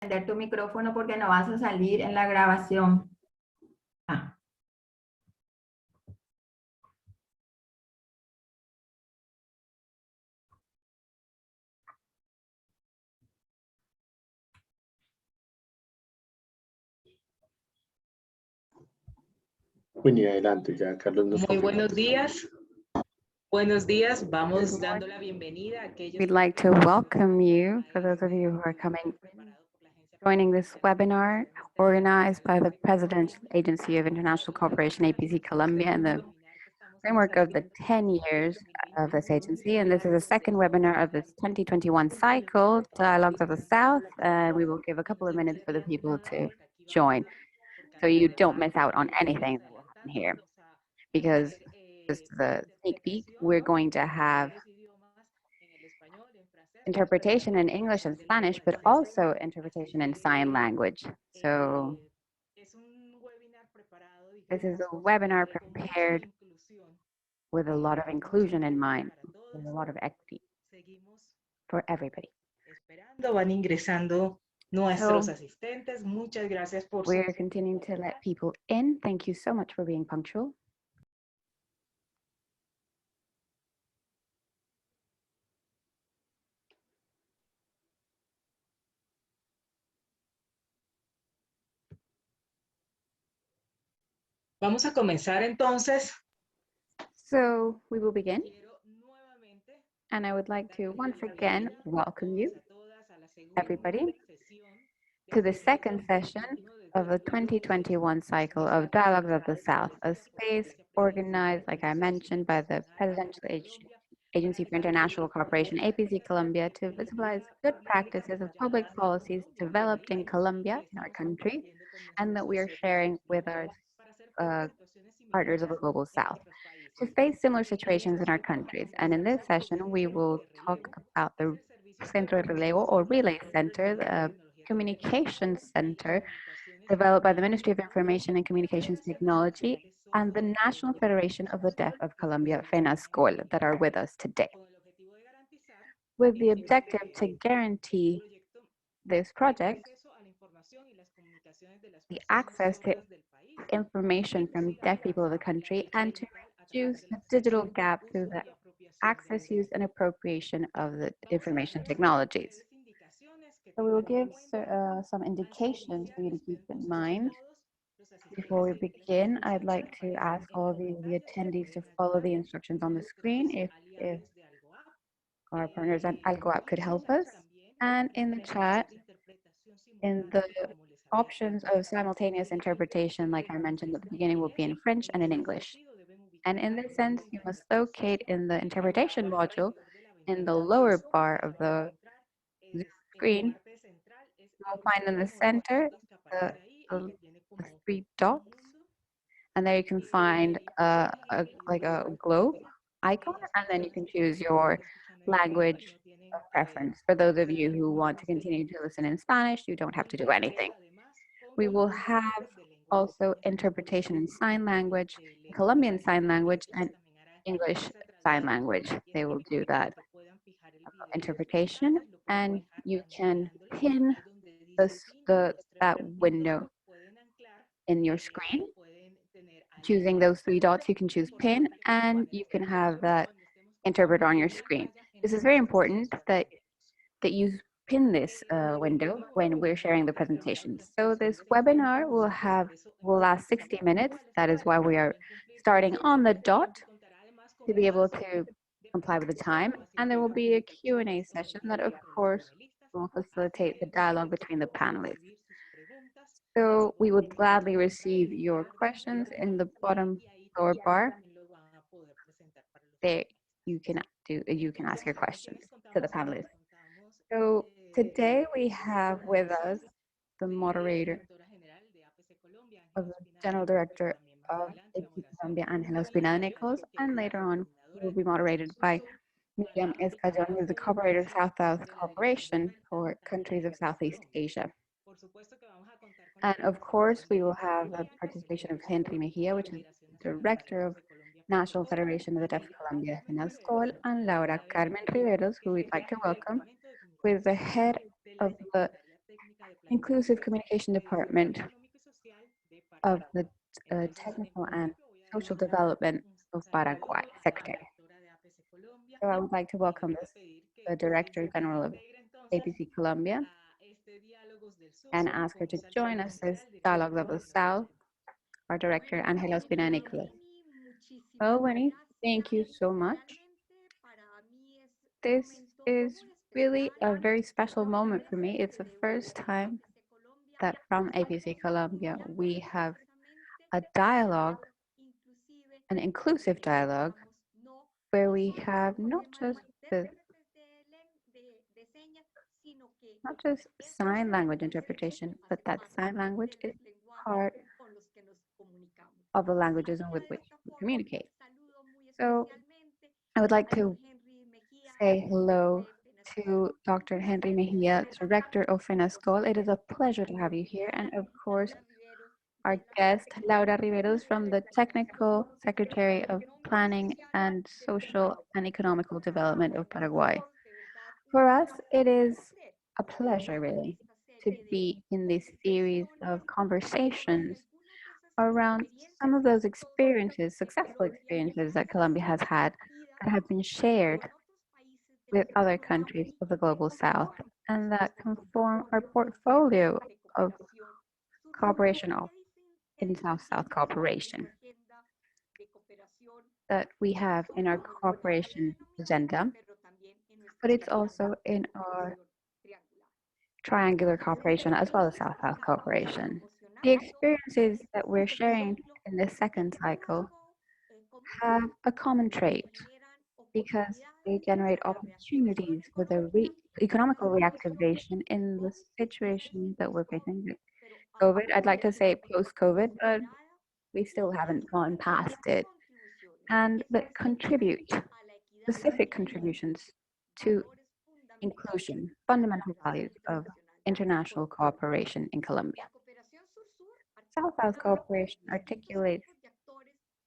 Prender tu micrófono porque no vas a salir en la grabación. Ah. Bueno, y adelante, ya Carlos nos Muy confirmó. buenos días. Buenos días. Vamos dando la bienvenida a aquellos. We'd like to welcome you, for those of you who are joining this webinar organized by the Presidential Agency of International Cooperation, APC Colombia, in the framework of the 10 years of this agency. And this is the second webinar of this 2021 cycle, Dialogues of the South. And we will give a couple of minutes for the people to join, so you don't miss out on anything that will happen here. Because just the sneak peek, we're going to have interpretation in English and Spanish, but also interpretation in sign language. So this is a webinar prepared with a lot of inclusion in mind, with a lot of equity for everybody. Van ingresando nuestros asistentes. Muchas gracias por su. We're continuing to let people in. Thank you so much for being punctual. Vamos a comenzar entonces. So we will begin. And I would like to once again welcome you, everybody, to the second session of the 2021 cycle of Dialogues of the South, a space organized, like I mentioned, by the Presidential Agency for International Cooperation, APC Colombia, to visibilize good practices of public policies developed in Colombia, in our country, and that we are sharing with our partners of the Global South to face similar situations in our countries. And in this session, we will talk about the Centro de Relevo or Relay Center, the communication center developed by the Ministry of Information and Communications Technology and the National Federation of the Deaf of Colombia, FENASCOL, that are with us today, with the objective to guarantee this project the access to information from deaf people of the country and to reduce the digital gap through the access, use, and appropriation of the information technologies. So we will give some indications for you to keep in mind. Before we begin, I'd like to ask all of you, the attendees, to follow the instructions on the screen if our partners at Algo App could help us. And in the chat, in the options of simultaneous interpretation, like I mentioned at the beginning, will be in French and in English. And in this sense, you must locate in the interpretation module, in the lower bar of the screen, you'll find in the center the 3 dots, and there you can find like a globe icon, and then you can choose your language of preference. For those of you who want to continue to listen in Spanish, you don't have to do anything. We will have also interpretation in sign language, Colombian Sign Language, and English Sign Language. They will do that interpretation, and you can pin that window in your screen. Choosing those 3 dots, you can choose pin, and you can have that interpret on your screen. This is very important that you pin this window when we're sharing the presentation. So this webinar will last 60 minutes. That is why we are starting on the dot to be able to comply with the time. And there will be a Q&A session that, of course, will facilitate the dialogue between the panelists. So we would gladly receive your questions in the bottom lower bar. There you can ask your questions to the panelists. So today we have with us the moderator of the General Director of APC Colombia, Angela Espinal-Nichols, and later on we will be moderated by Miriam Escayón, who is the cooperator of South-South Cooperation for countries of Southeast Asia. And of course, we will have the participation of Henry Mejia, which is Director of National Federation of the Deaf of Colombia, FENASCOL, and Laura Carmen Riveros, who we'd like to welcome, who is the head of the Inclusive Communication Department of the Technical and Social Development of Paraguay Secretary. So I would like to welcome the Director General of APC Colombia and ask her to join us as Dialogues of the South, our Director, Angela Ospina Nicholas. Well, Winnie, thank you so much. This is really a very special moment for me. It's the first time that from APC Colombia we have a dialogue, an inclusive dialogue, where we have not just sign language interpretation, but that sign language is part of the languages with which we communicate. So I would like to say hello to Dr. Henry Mejia, Director of FENASCOL. It is a pleasure to have you here. And of course, our guest, Laura Riveros, from the Technical Secretary of Planning and Social and Economical Development of Paraguay. For us, it is a pleasure, really, to be in this series of conversations around some of those experiences, successful experiences that Colombia has had that have been shared with other countries of the Global South and that can form our portfolio of cooperation in South-South cooperation that we have in our cooperation agenda, but it's also in our triangular cooperation as well as South-South cooperation. The experiences that we're sharing in this second cycle have a common trait because they generate opportunities for the economical reactivation in the situation that we're facing with COVID. I'd like to say post-COVID, but we still haven't gone past it. And that contribute specific contributions to inclusion, fundamental values of international cooperation in Colombia. South-South cooperation articulates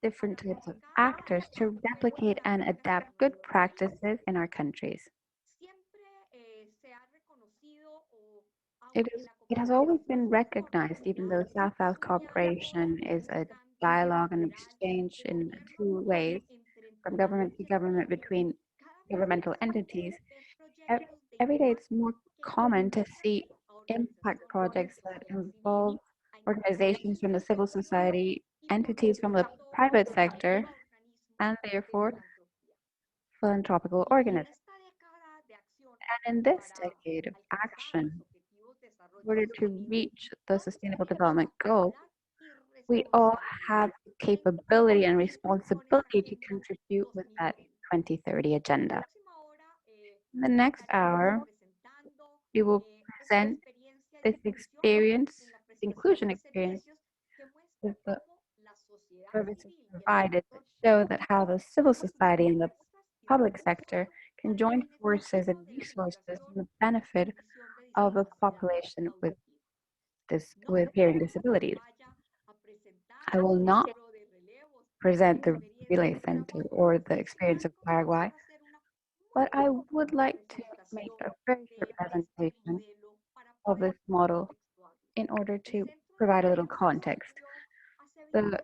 different types of actors to replicate and adapt good practices in our countries. It has always been recognized, even though South-South cooperation is a dialogue and exchange in two ways, from government to government between governmental entities. Every day it's more common to see impact projects that involve organizations from the civil society, entities from the private sector, and therefore philanthropical organisms. And in this decade of action, in order to reach the Sustainable Development Goals, we all have the capability and responsibility to contribute with that 2030 agenda. In the next hour, we will present this experience, this inclusion experience, with the services provided that show that how the civil society and the public sector can join forces and resources for the benefit of the population with hearing disabilities. I will not present the Relay Center or the experience of Paraguay, but I would like to make a very short presentation of this model in order to provide a little context. The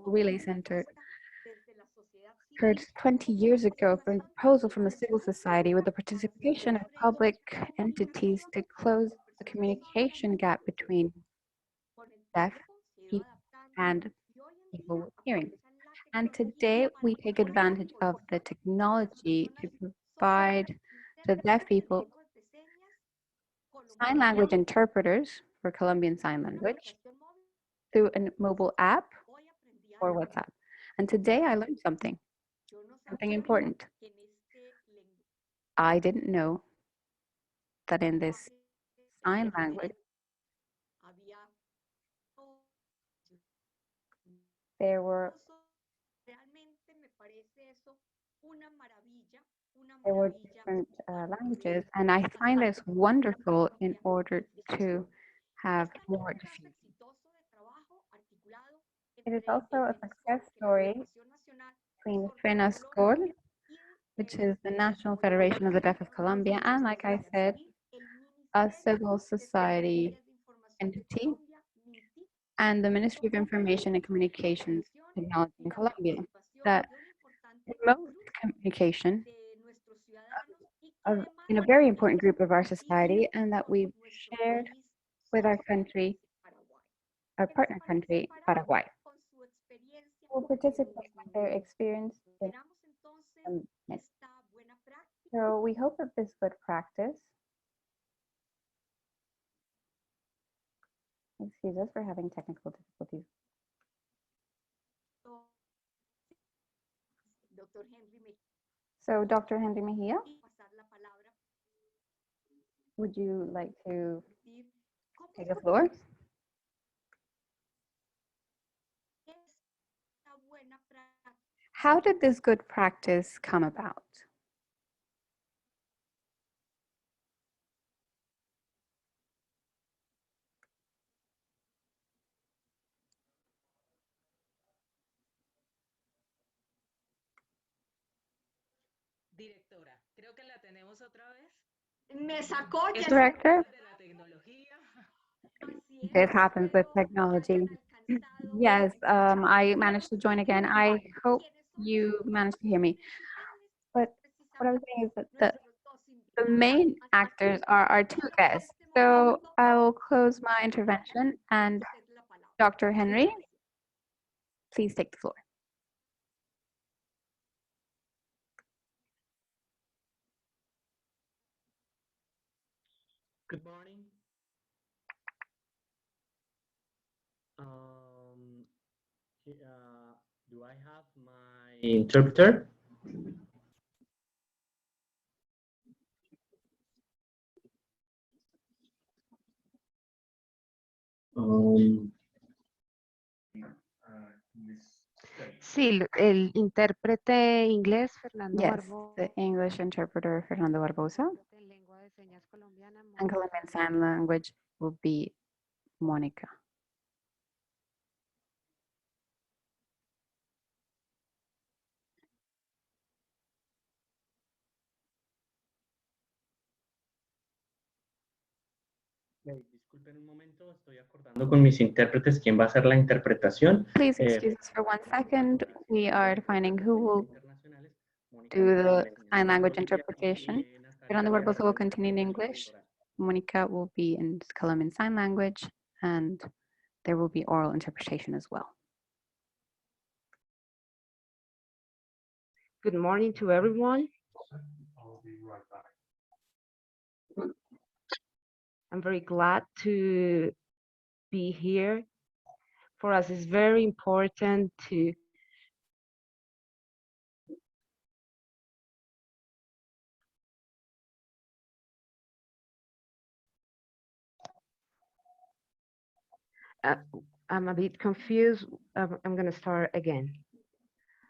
Relay Center occurred 20 years ago from a proposal from the civil society with the participation of public entities to close the communication gap between deaf people and people with hearing. And today we take advantage of the technology to provide to deaf people sign language interpreters for Colombian Sign Language through a mobile app or WhatsApp. And today I learned something important. I didn't know that in this sign language, there were different languages, and I find this wonderful in order to have more diffusion. It is also a success story between FENASCOL, which is the National Federation of the Deaf of Colombia, and like I said, a civil society entity, and the Ministry of Information and Communications Technology in Colombia that promote communication in a very important group of our society, and that we've shared with our country, our partner country, Paraguay. Will participate with their experience in summit. So we hope that this good practice, excuse us for having technical difficulties. So Dr. Henry Mejia, would you like to take the floor? How did this good practice come about? Directora, creo que la tenemos otra vez. Me sacó ya. Director, De la tecnología. this happens with technology. Yes, I managed to join again. I hope you managed to hear me. But what I was saying is that the main actors are our two guests. So I will close my intervention, and Dr. Henry, please take the floor. Good morning. Do I have my interpreter? Sí, el intérprete inglés, Fernando Yes, Barbosa, the English interpreter, Fernando Barbosa, en lengua de señas colombiana, and Colombian Sign Language will be Monica. Disculpen un momento, estoy acordando con mis intérpretes quién va a hacer la interpretación. Please excuse us for 1 second. We are defining who will do the sign language interpretation. Fernando Barbosa will continue in English. Monica will be in Colombian Sign Language, and there will be oral interpretation as well. Good morning to everyone. I'll be right back. I'm very glad to be here. For us, it's very important to I'm a bit confused. I'm going to start again.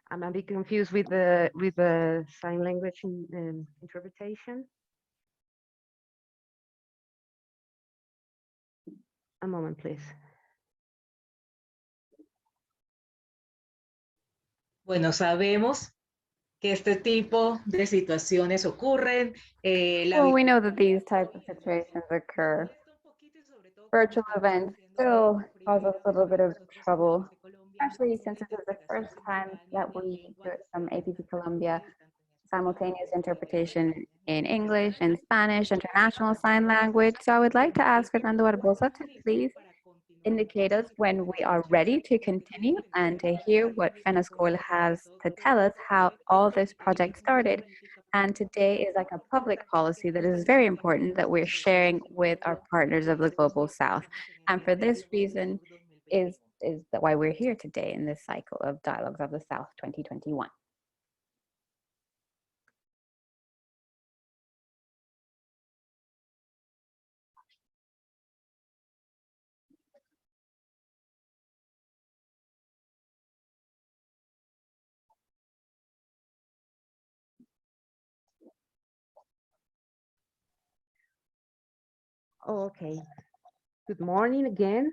I'm a bit confused with the sign language interpretation. A moment, please. Bueno, sabemos que este tipo de situaciones ocurren. Well, we know that these types of situations occur. Virtual events still cause us a little bit of trouble, especially since this is the first time that we do it from APP Colombia, simultaneous interpretation in English and Spanish, international sign language. So I would like to ask Fernando Barbosa to please indicate us when we are ready to continue and to hear what FENASCOL has to tell us how all this project started. And today is like a public policy that is very important that we're sharing with our partners of the Global South. And for this reason is that why we're here today in this cycle of Dialogues of the South 2021. Okay. Good morning again.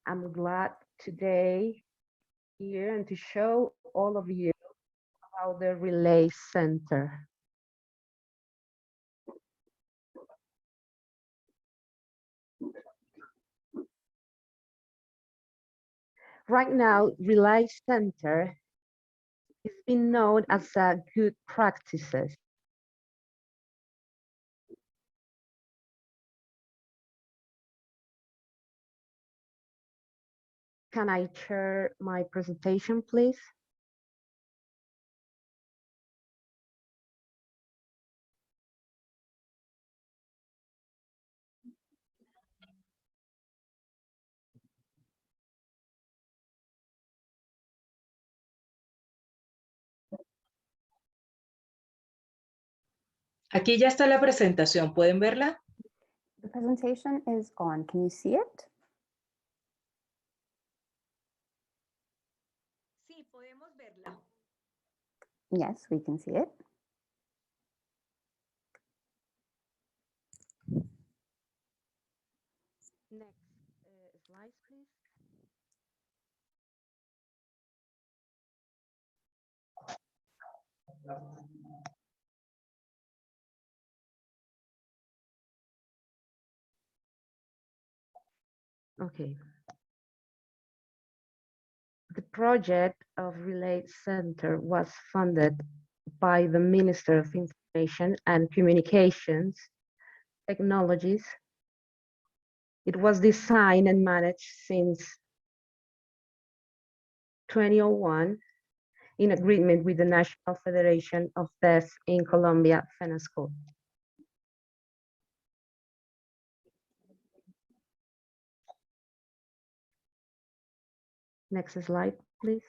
I'm glad today here and to show all of you about the Relay Center. Right now, Relay Center is being known as a good practices. Can I share my presentation, please? Aquí ya está la presentación, ¿pueden verla? The presentation is on. Can you see it? Sí, podemos verla. Yes, we can see it. Next slide, please. Okay. The project of Relay Center was funded by the Minister of Information and Communications Technologies. It was designed and managed since 2001 in agreement with the National Federation of Deaf in Colombia, FENASCO. Next slide, please.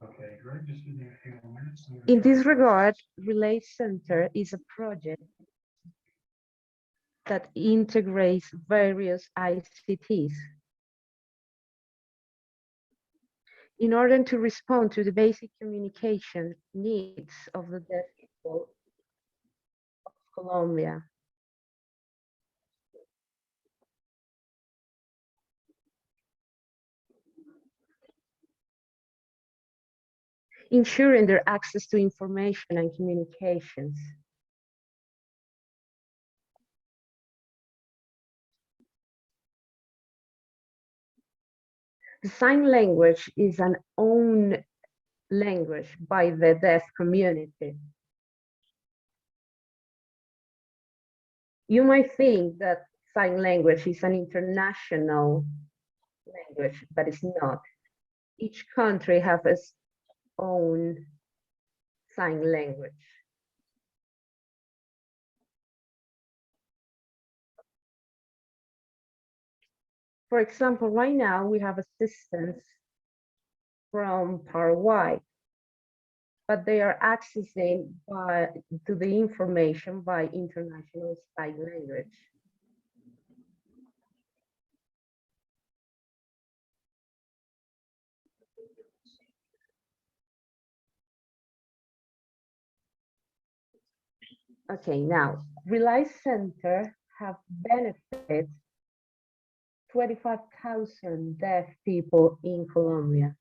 Okay, great. Just give me a few more minutes. In this regard, Relay Center is a project that integrates various ICTs in order to respond to the basic communication needs of the deaf people of Colombia. Ensuring their access to information and communications. The sign language is an own language by the deaf community. You might think that sign language is an international language, but it's not. Each country has its own sign language. For example, right now we have assistants from Paraguay, but they are accessing to the information by international sign language. Okay, now, Relay Center have benefited 25,000 deaf people in Colombia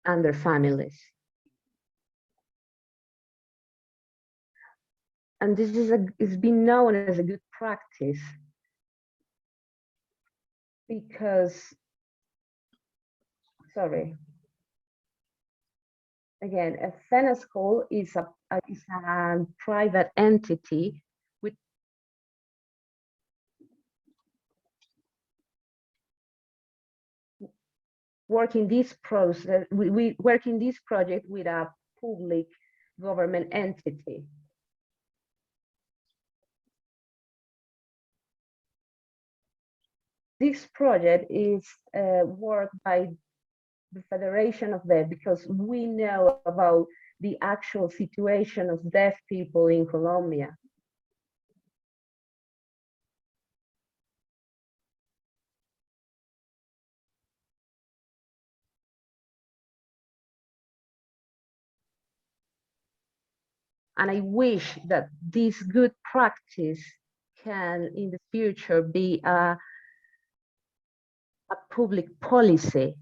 and their families. And this is been known as a good practice because, sorry, again, a FENASCO is a private entity with working this process. We work in this project with a public government entity. This project is worked by the Federation of Deaf because we know about the actual situation of deaf people in Colombia. And I wish that this good practice can in the future be a public policy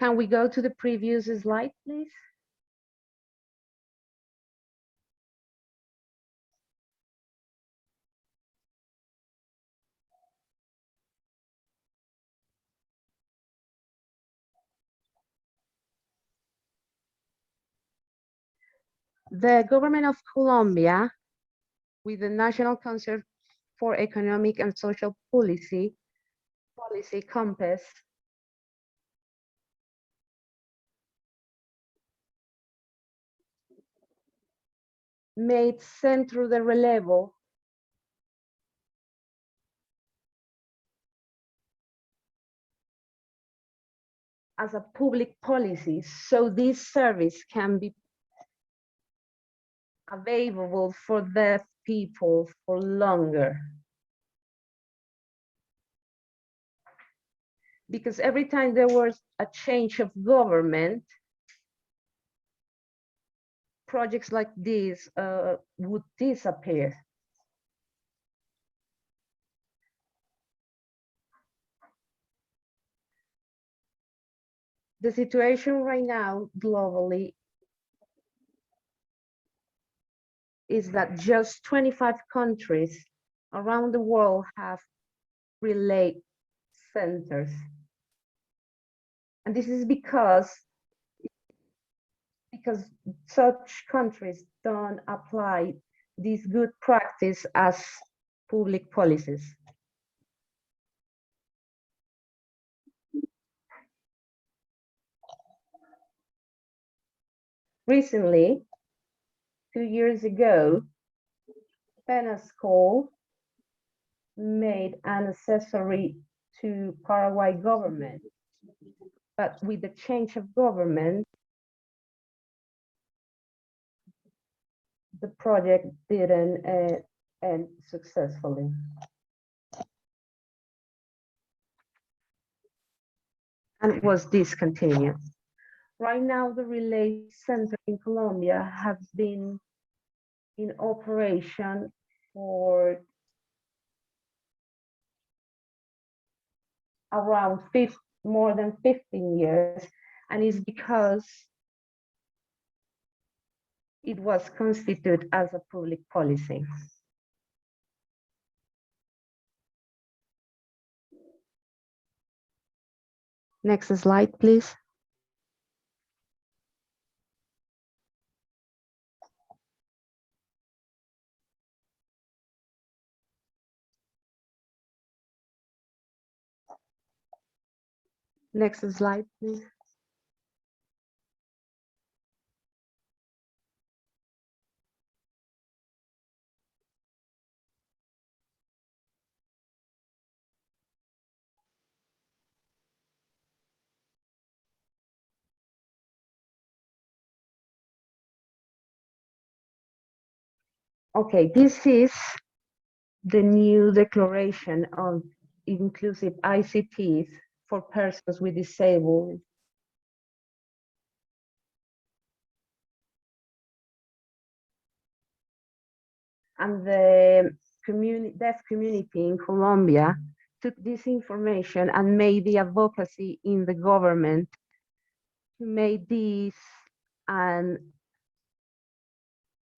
Can we go to the previous slide, please? The government of Colombia, with the National Council for Economic and Social Policy Compass, made Centro de Relevo as a public policy, so this service can be available for deaf people for longer. Because every time there was a change of government, projects like this would disappear. The situation right now globally is that just 25 countries around the world have relay centers. And this is because such countries don't apply this good practice as public policies. Recently, 2 years ago, Penasco made an accessory to Paraguay government, but with the change of government, the project didn't end successfully. And was discontinued. Right now, the relay center in Colombia has been in operation for around more than 15 years, and it's because it was constituted as a public policy. Next slide, please. Next slide, please. Okay, this is the new declaration of inclusive ICTs for persons with disabilities. And the deaf community in Colombia took this information and made the advocacy in the government to make this an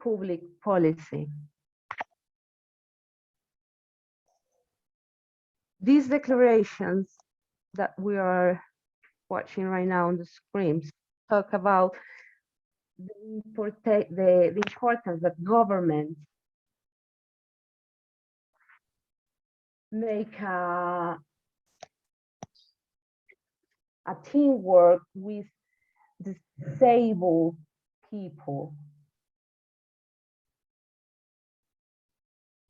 public policy. These declarations that we are watching right now on the screens talk about the importance that government make a teamwork with disabled people.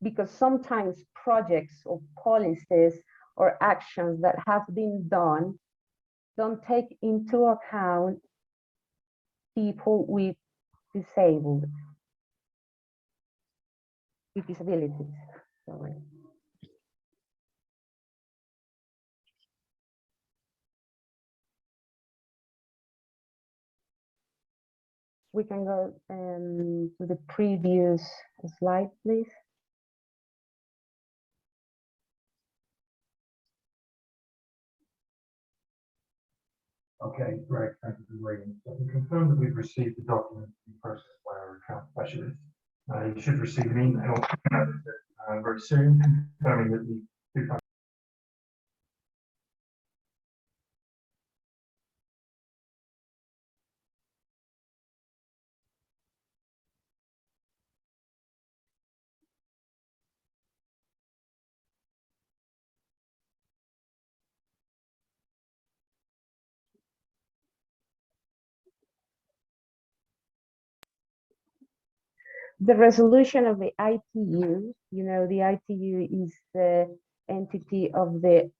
Because sometimes projects or policies or actions that have been done don't take into account people with disabilities. Sorry. We can go to the previous slide, please. Okay, great. Thank you for waiting. So we confirm that we've received the document in process by our account specialist. You should receive an email very soon confirming that the The resolution of the ITU, you know, the ITU is the entity of the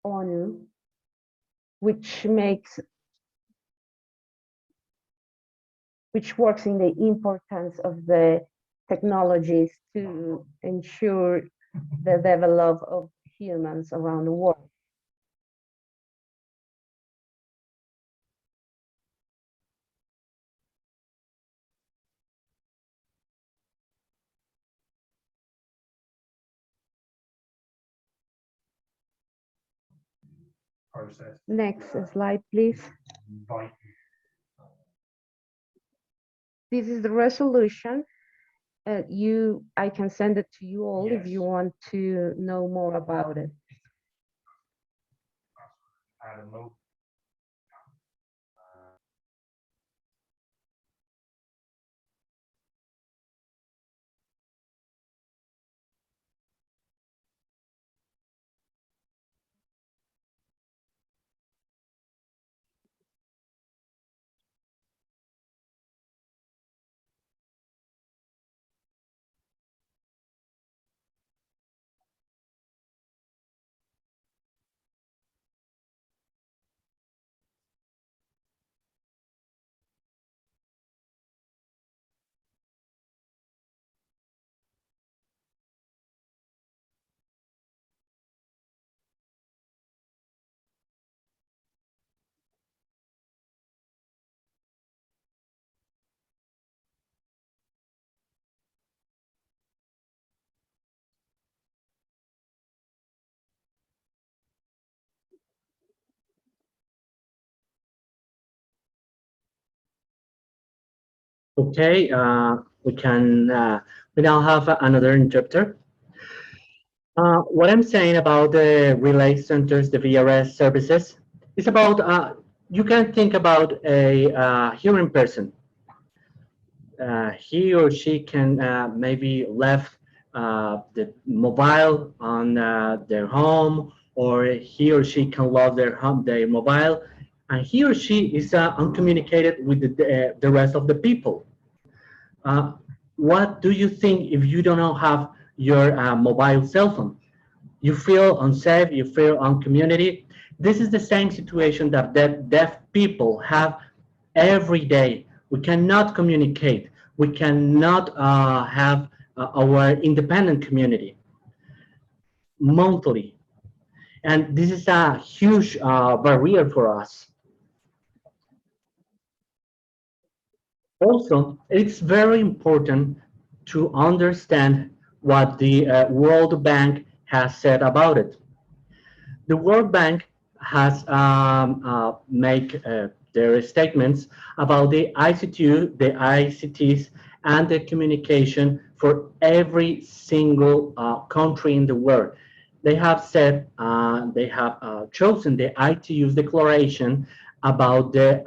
ONU, which works in the importance of the technologies to ensure the development of humans around the world. process. Next slide, please. Invite This is the resolution. I can send it to you all if you Yes. want to know more about it. add a move. Okay, we now have another interpreter. What I'm saying about the relay centers, the VRS services, is about, you can think about a human person. He or she can maybe left the mobile on their home, or he or she can love their mobile, and he or she is uncommunicated with the rest of the people. What do you think if you don't have your mobile cell phone? You feel unsafe, you feel uncommunity. This is the same situation that deaf people have every day. We cannot communicate. We cannot have our independent community monthly. And this is a huge barrier for us. Also, it's very important to understand what the World Bank has said about it. The World Bank has made their statements about the ICT, the ICTs, and the communication for every single country in the world. They have said, they have chosen the ITU's declaration about the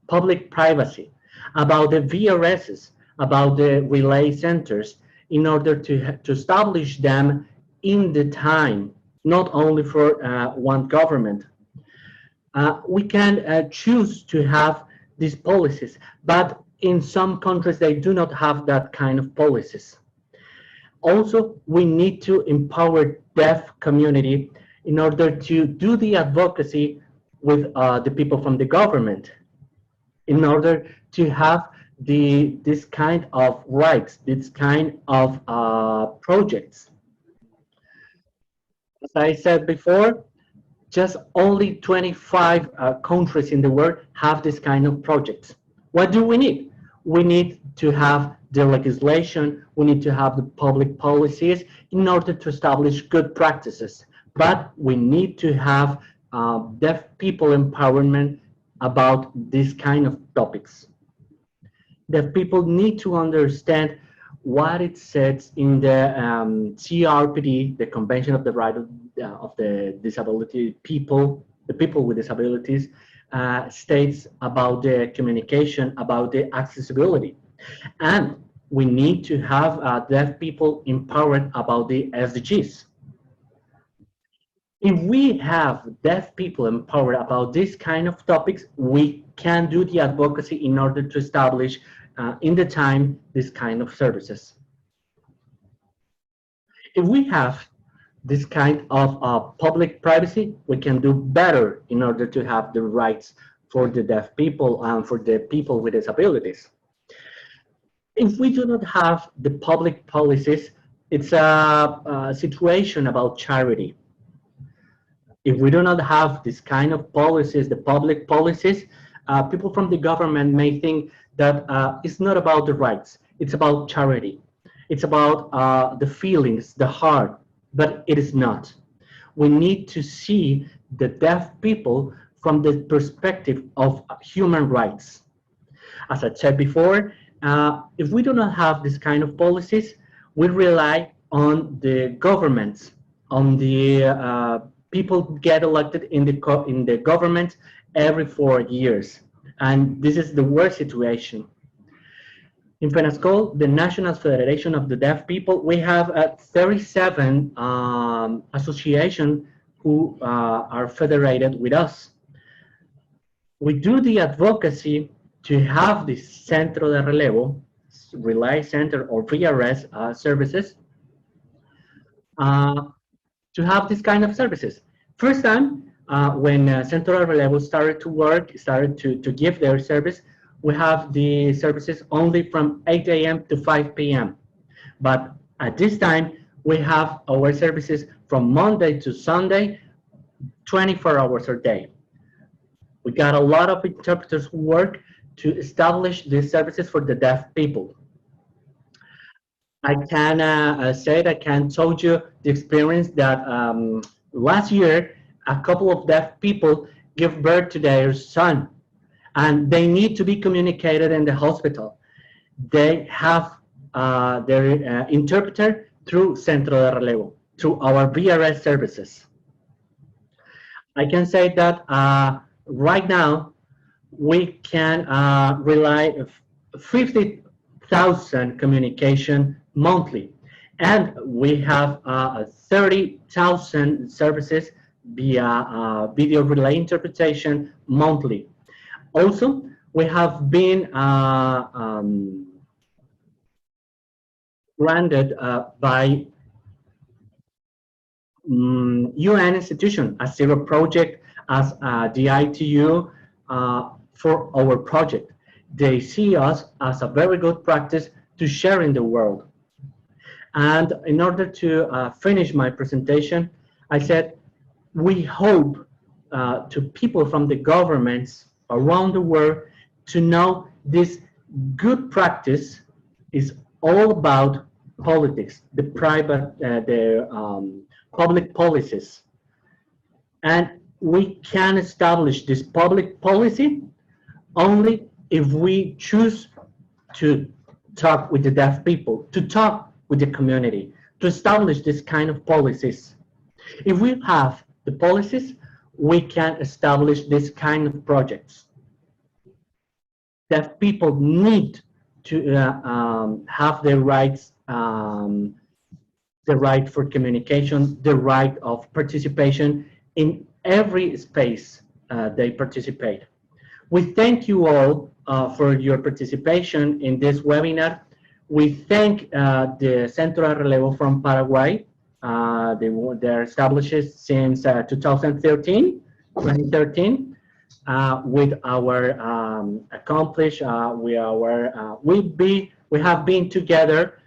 public privacy, about the VRSs, about the relay centers, in order to establish them in the time, not only for one government. We can choose to have these policies, but in some countries they do not have that kind of policies. Also, we need to empower deaf community in order to do the advocacy with the people from the government, in order to have this kind of rights, this kind of projects. As I said before, just only 25 countries in the world have this kind of projects. What do we need? We need to have the legislation, we need to have the public policies in order to establish good practices. But we need to have deaf people empowerment about this kind of topics. Deaf people need to understand what it says in the CRPD, the Convention of the Right of the Disability People, the people with disabilities, states about the communication, about the accessibility. And we need to have deaf people empowered about the SDGs. If we have deaf people empowered about this kind of topics, we can do the advocacy in order to establish in the time this kind of services. If we have this kind of public privacy, we can do better in order to have the rights for the deaf people and for the people with disabilities. If we do not have the public policies, it's a situation about charity. If we do not have this kind of policies, the public policies, people from the government may think that it's not about the rights, it's about charity. It's about the feelings, the heart, but it is not. We need to see the deaf people from the perspective of human rights. As I said before, if we do not have this kind of policies, we rely on the governments, on the people get elected in the government every 4 years. And this is the worst situation. In FENASCOL, the National Federation of the Deaf People, we have 37 associations who are federated with us. We do the advocacy to have this Centro de Relevo, Relay Center or VRS services, to have this kind of services. First time, when Centro de Relevo started to work, started to give their service, we have the services only from 8 a.m. to 5 p.m. But at this time, we have our services from Monday to Sunday, 24 hours a day. We got a lot of interpreters who work to establish these services for the deaf people. I can say that I can tell you the experience that last year, a couple of deaf people give birth to their son, and they need to be communicated in the hospital. They have their interpreter through Centro de Relevo, through our VRS services. I can say that right now, we can rely 50,000 communication monthly, and we have 30,000 services via video relay interpretation monthly. Also, we have been granted by UN institution, a zero project, as the ITU for our project. They see us as a very good practice to share in the world. And in order to finish my presentation, I said, we hope to people from the governments around the world to know this good practice is all about politics, the private, the public policies. And we can establish this public policy only if we choose to talk with the deaf people, to talk with the community, to establish this kind of policies. If we have the policies, we can establish this kind of projects. Deaf people need to have their rights, the right for communication, the right of participation in every space they participate. We thank you all for your participation in this webinar. We thank the Centro de Relevo from Paraguay. They're established since 2013, with our accomplished, we have been together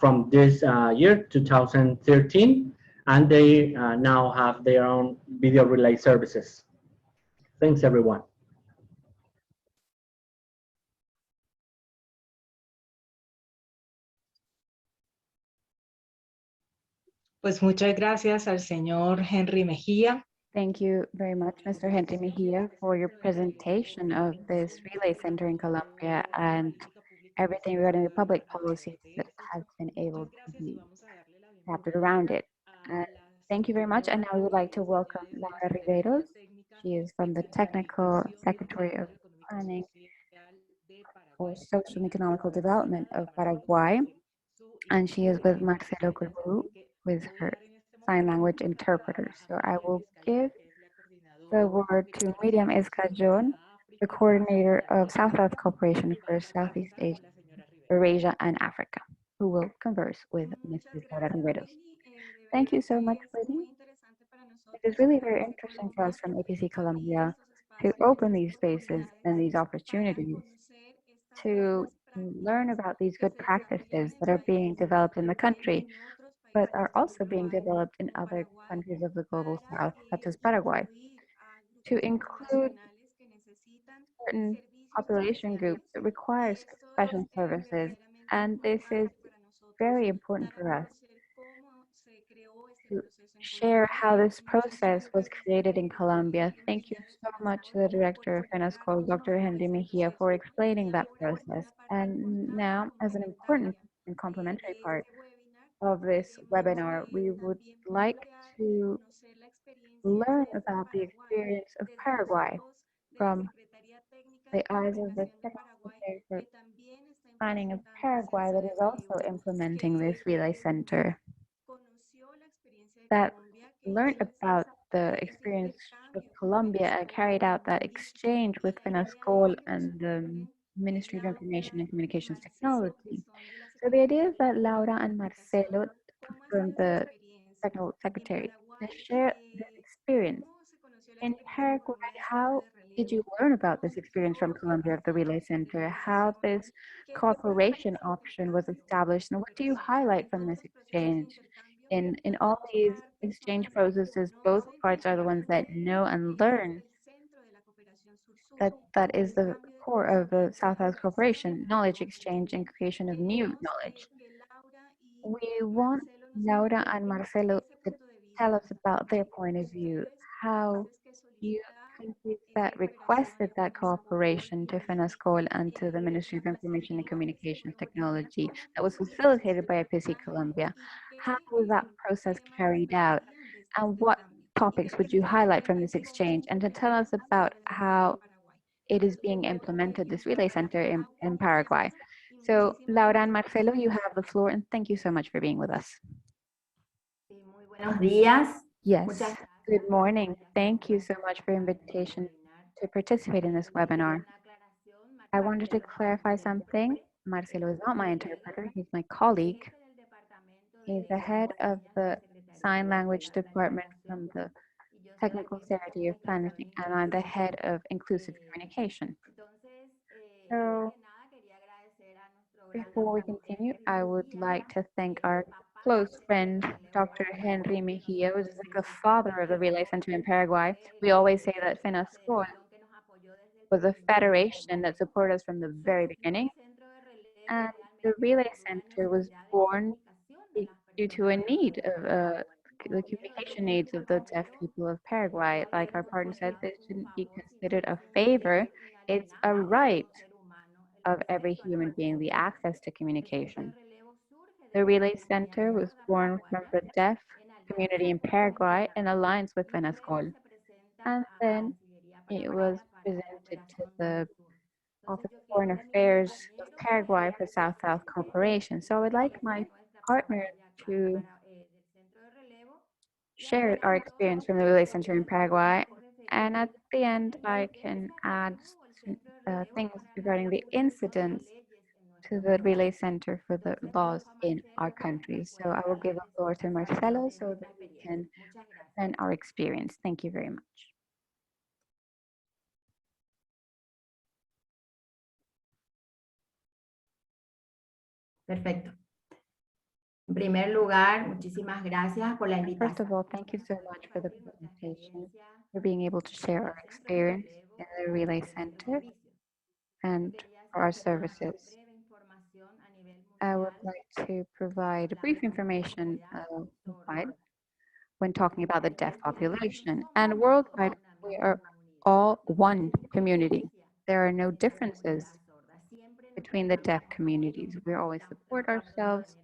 from this year, 2013, and they now have their own video relay services. Thanks, everyone. Pues muchas gracias al señor Henry Mejía Thank you very much, Mr. Henry Mejia, for your presentation of this relay center in Colombia and everything regarding the public policies that have been able to be captured around it. Thank you very much. And now we would like to welcome Laura Riveros. She is from the Technical Secretary of Planning for Social and Economical Development of Paraguay. And she is with Marcelo Corbu with her sign language interpreter. So I will give the word to Miriam Escajon, the coordinator of South-South Cooperation for Southeast Asia, Eurasia, and Africa, who will converse with Mrs. Laura Riveros. Thank you so much, Brittany. It is really very interesting for us from APC Colombia to open these spaces and these opportunities to learn about these good practices that are being developed in the country, but are also being developed in other countries of the global south, such as Paraguay, to include certain population groups that require special services. And this is very important for us to share how this process was created in Colombia. Thank you so much to the director of FENASCOL, Dr. Henry Mejia, for explaining that process. And now, as an important and complementary part of this webinar, we would like to learn about the experience of Paraguay from the eyes of the Technical Secretary for Planning of Paraguay that is also implementing this relay center, that learned about the experience of Colombia and carried out that exchange with FENASCOL and the Ministry of Information and Communications Technology. So the idea is that Laura and Marcelo from the Technical Secretary to share this experience. In Paraguay, how did you learn about this experience from Colombia of the Relay Center? How this cooperation option was established, and what do you highlight from this exchange? In all these exchange processes, both parts are the ones that know and learn. That is the core of the South-South cooperation, knowledge exchange and creation of new knowledge. We want Laura and Marcelo to tell us about their point of view, how you countries that requested that cooperation to FENASCOL and to the Ministry of Information and Communications Technology that was facilitated by IPC Colombia. How was that process carried out? And what topics would you highlight from this exchange? And to tell us about how it is being implemented, this relay center in Paraguay. So Laura and Marcelo, you have the floor, and thank you so much for being with us. Muy buenos días. Yes, good morning. Thank you so much for your invitation to participate in this webinar. I wanted to clarify something. Marcelo is not my interpreter, he's my colleague. He's the head of the sign language department from the Technical Secretary of Planning, and I'm the head of inclusive communication. So before we continue, I would like to thank our close friend, Dr. Henry Mejia, who is like the father of the Relay Center in Paraguay. We always say that FENASCOL was a federation that supported us from the very beginning. And the Relay Center was born due to a need of the communication needs of the deaf people of Paraguay. Like our partner said, this shouldn't be considered a favor. It's a right of every human being, the access to communication. The Relay Center was born from the deaf community in Paraguay in alliance with FENASCOL. And then it was presented to the Office of Foreign Affairs of Paraguay for South-South cooperation. So I would like my partner to share our experience from the Relay Center in Paraguay. And at the end, I can add things regarding the incidents to the Relay Center for the laws in our country. So I will give the floor to Marcelo so that we can present our experience. Thank you very much. Perfecto. En primer lugar, muchísimas gracias por la invitación. First of all, thank you so much for the presentation, for being able to share our experience in the Relay Center and for our services. I would like to provide brief information when talking about the deaf population. And worldwide, we are all one community. There are no differences between the deaf communities. We always support ourselves.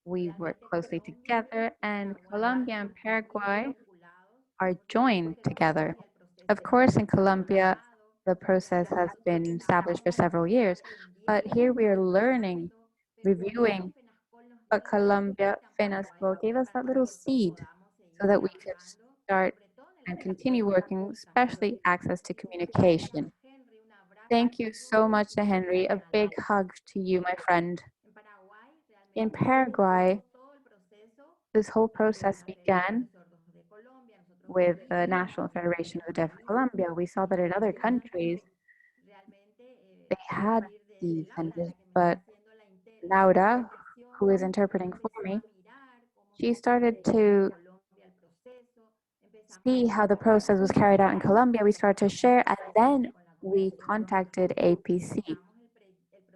We work closely together, and Colombia and Paraguay are joined together. Of course, in Colombia, the process has been established for several years, but here we are learning, reviewing, but Colombia, FENASCO gave us that little seed so that we could start and continue working, especially access to communication. Thank you so much to Henry. A big hug to you, my friend. In Paraguay, this whole process began with the National Federation of the Deaf of Colombia. We saw that in other countries, they had these centers, but Laura, who is interpreting for me, she started to see how the process was carried out in Colombia. We started to share, and then we contacted APC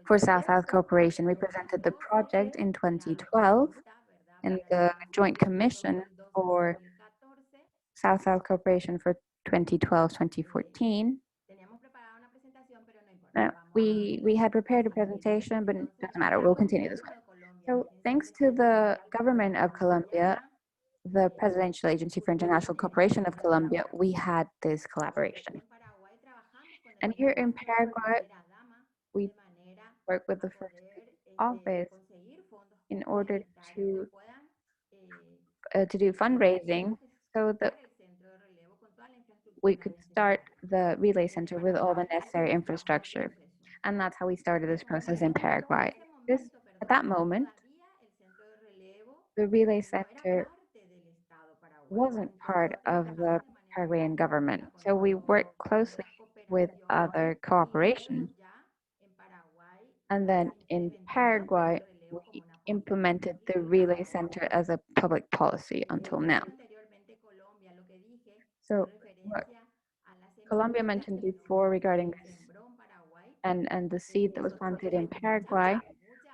for South-South cooperation. We presented the project in 2012 in the Joint Commission for South-South cooperation for 2012-2014. We had prepared a presentation, but it doesn't matter. We'll continue this one. So thanks to the government of Colombia, the Presidential Agency for International Cooperation of Colombia, we had this collaboration. And here in Paraguay, we work with the first office in order to do fundraising so that we could start the Relay Center with all the necessary infrastructure. And that's how we started this process in Paraguay. At that moment, the Relay Center wasn't part of the Paraguayan government. So we worked closely with other cooperation. And then in Paraguay, we implemented the Relay Center as a public policy until now. So what Colombia mentioned before regarding this and the seed that was planted in Paraguay,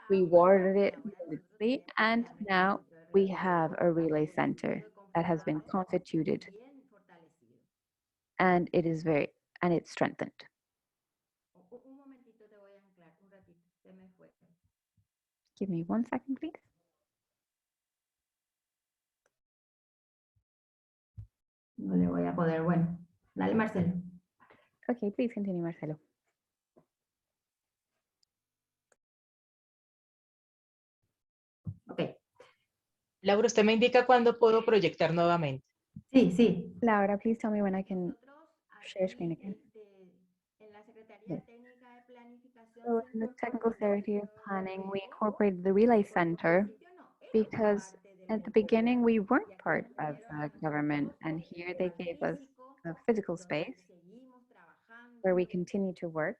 we watered it immediately, and now we have a relay center that has been constituted, and it's strengthened. Give me 1 second, please. No le voy a poder. Bueno, dale, Marcelo. Okay, please continue, Marcelo. Ok. Laura, usted me indica cuándo puedo proyectar nuevamente. Sí, sí. Laura, please tell me when I can share screen again. Yes. So in the technical secretary of planning, we incorporated the Relay Center because at the beginning we weren't part of government, and here they gave us a physical space where we continue to work.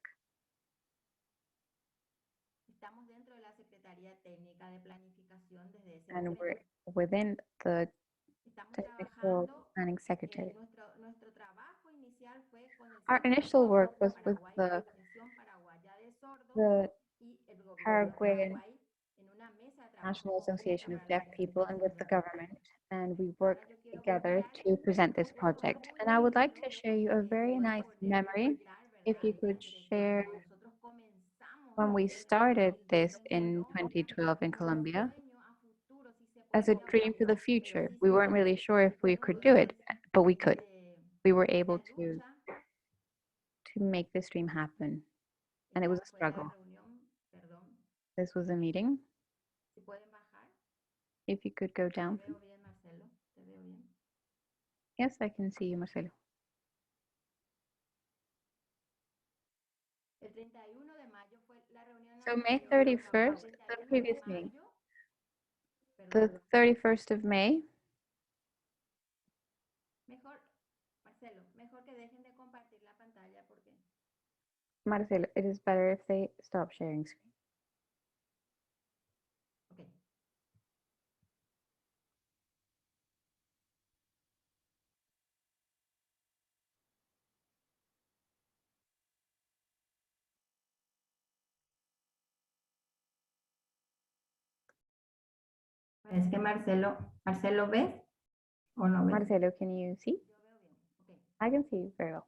And we're within the technical planning secretary. Our initial work was with the Paraguayan National Association of Deaf People and with the government, and we worked together to present this project. And I would like to share you a very nice memory. If you could share when we started this in 2012 in Colombia as a dream for the future. We weren't really sure if we could do it, but we could. We were able to make this dream happen, and it was a struggle. This was a meeting. If you could go down. Yes, I can see you, Marcelo. So May 31st, the previous meeting. The 31st of May. Marcelo, it is better if they stop sharing screen. Es que Marcelo, ¿ves? ¿O no ven? Marcelo, can you see? Yo veo bien. Ok. I can see you very well.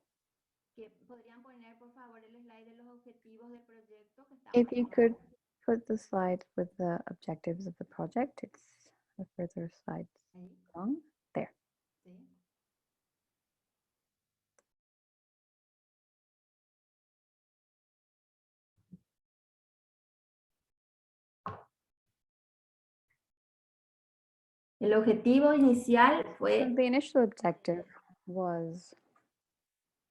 Que podrían poner, por favor, el slide de los objetivos del proyecto que está If más you could abajo. put the slide with the objectives of the project, it's a further slide Ahí, long. There. ¿sí? El objetivo inicial So fue the initial objective was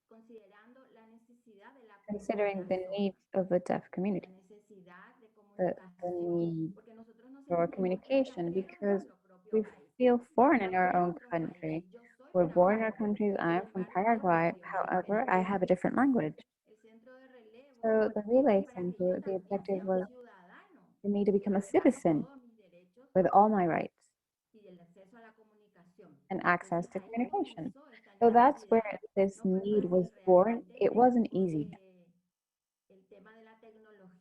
considerando la necesidad de la considering the comunicación, needs of the deaf la community, necesidad de the comunicación, need porque nosotros nos for sentimos communication, extranjeros en because nuestro propio we país. feel foreign in Nosotros our own tenemos otros country. países. Yo soy We're born in our paraguaya, countries. sin I'm from embargo, tengo un Paraguay. idioma However, diferente. I have a different language. El centro de relevo So the relay es para que yo center, the también objective sea un was ciudadano for me to que become a tenga citizen todos mis derechos with all my rights y el acceso a la comunicación. and Entonces, access to ahí communication. comenzó esta So that's necesidad. where this No fue need was fácil born. realmente It wasn't easy porque el tema de la